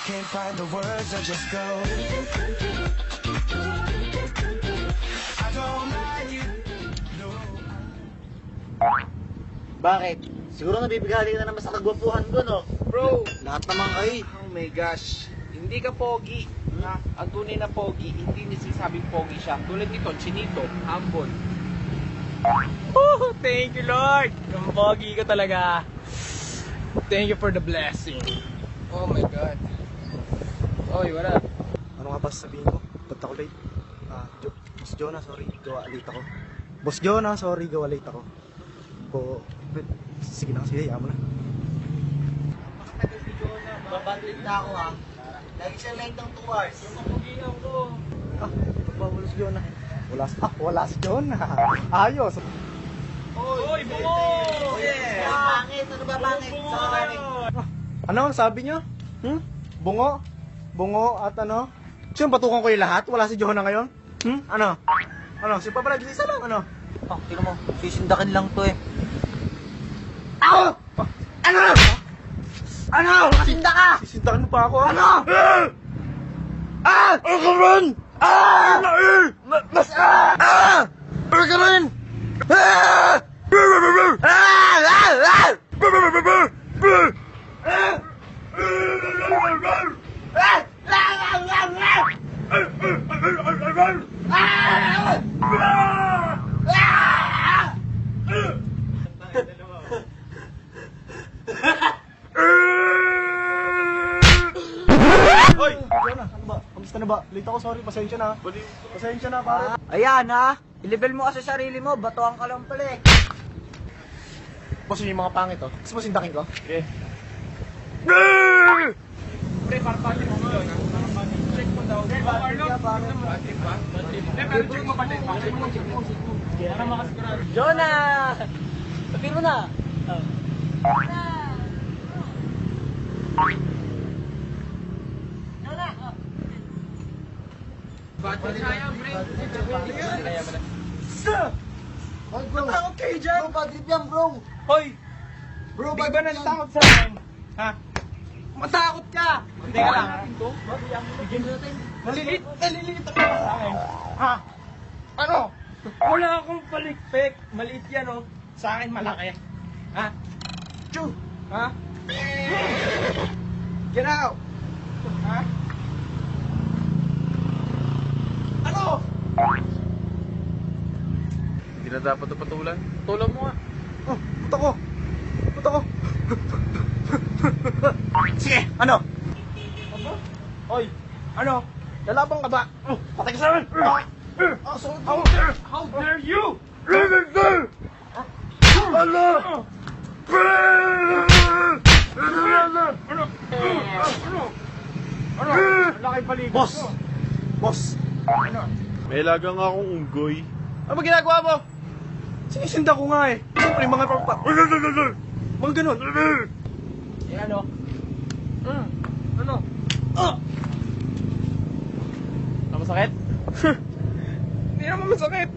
can't find the words, I just go. I don't like you. No. Bakit? Siguro nabibigali na naman sa kagwapuhan ko, no? Bro, Lahat naman ay. oh my gosh. Hindi ka pogi. Ha? Ang tunay na pogi, hindi nasasabing pogi siya. Tulad nito, chinito, humble. Oh, thank you, Lord. Ang pogi ka talaga. Thank you for the blessing. Oh my God. Oy, what up? Ano nga ba sasabihin ko? Ba't ako late? Boss Jonah, sorry. Gawa late ako. Boss Jonah, sorry. Gawa late ako. Sige na kasi, hayaan mo na. Babalik na ako, ha? Lagi siya late ng 2 hours. Yung kapugihan ko. Pagbawalos si Jonah. Wala si Jonah. Ayos. Oy, bungo! Yeah. Pangit, ano ba pangit? Bungo! Ano ang sabi niyo? Bungo? Bungo at ano? Sino patukan ko yung lahat? Wala si Jonah ngayon? Ano? Ano? Si Papa nag-isa lang, ano? Oh, tingnan mo, sisindakin lang to eh. Ako! Ano? Ano? Kasinda ka! Sisindakan mo pa ako, ha? Ano? Ano ka rin? Mas Ano ka rin? Hoy! Jonah, ano ba? Kamusta na ba? Late ako, sorry. Pasensya na. Pasensya na, pare. Ayan ha, i-level mo kasi sarili mo, batuhan ka lang pala eh. Boss, yung mga pangit, oh. Gusto mo sindakin ko? Okay. Pre, parpati mo yun. Check mo daw. Overload. Battery ba? Pero check mo pa din. Check mo. Para makasigurado. Jonah! Sabihin mo na. Battery sayang, pre. Hoy, bro. Natakot kayo dyan. Bro, bad trip yan, bro. Hoy! Bro, Di ba natatakot sa akin? Ha? Matakot ka! Teka lang. Nalilit ako sa akin. Ha? Ano? Wala akong palikpik. Maliit yan, oh. Sa akin malaki. Ha? Chew! Ha? Get out! Ha? Ano? Hindi na dapat ito patulan. Patulan mo nga. Oh, puto ko. Puto ko. Sige, ano? Oy! Ano? Lalabang ka ba? Patay ka sa akin! How dare you! Ano? Ano? Laki paligid. Boss! Boss! May laga nga akong unggoy. Ano ba ginagawa mo? Sinisinda ko nga eh. Siyempre, mga mga ganun. Eh ano? Ano? Ano masakit? Hindi naman masakit.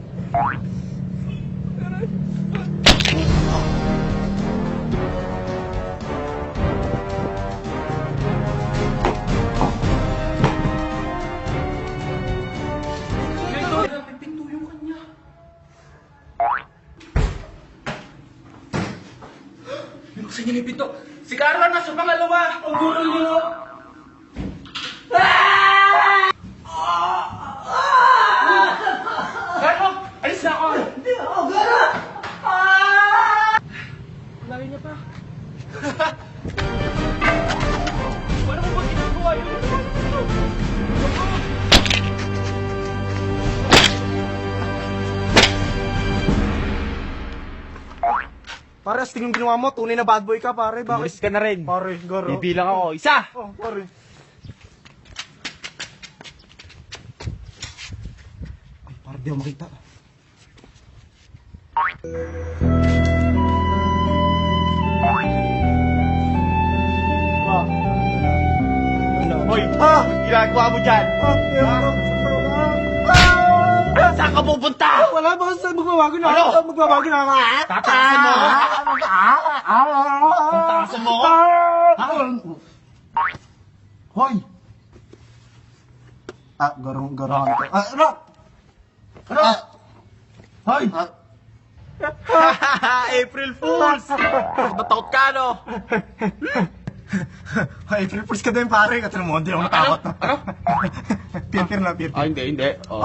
Binuksan niya yung pinto. Si Carla nasa pangalawa. Ang gulo niyo. Carlo! Alis na ako! Hindi ako gano'n! Lagi niya pa. Wala mo ba ginagawa yun? Pare, asting yung ginawa mo. Tunay na bad boy ka, pare. Umalis Bakit? ka na rin. Pare, garo. Bibilang ako. Isa! Oh, pare. Ay, pare, di ako makita. Ano? Hoy! Ginagawa mo dyan! Saan ka pupunta? Wala ba sa magbabago na? Ano? Magbabago na ako. Tatakasan mo ako? Tatakasan mo ako? Hoy! Garong to. Ano? Ano? Hoy! April Fools! Natakot ka, no? April Fools ka din, pare. Kasi naman, hindi ako natakot. Ano? Pir na. hindi. Oh.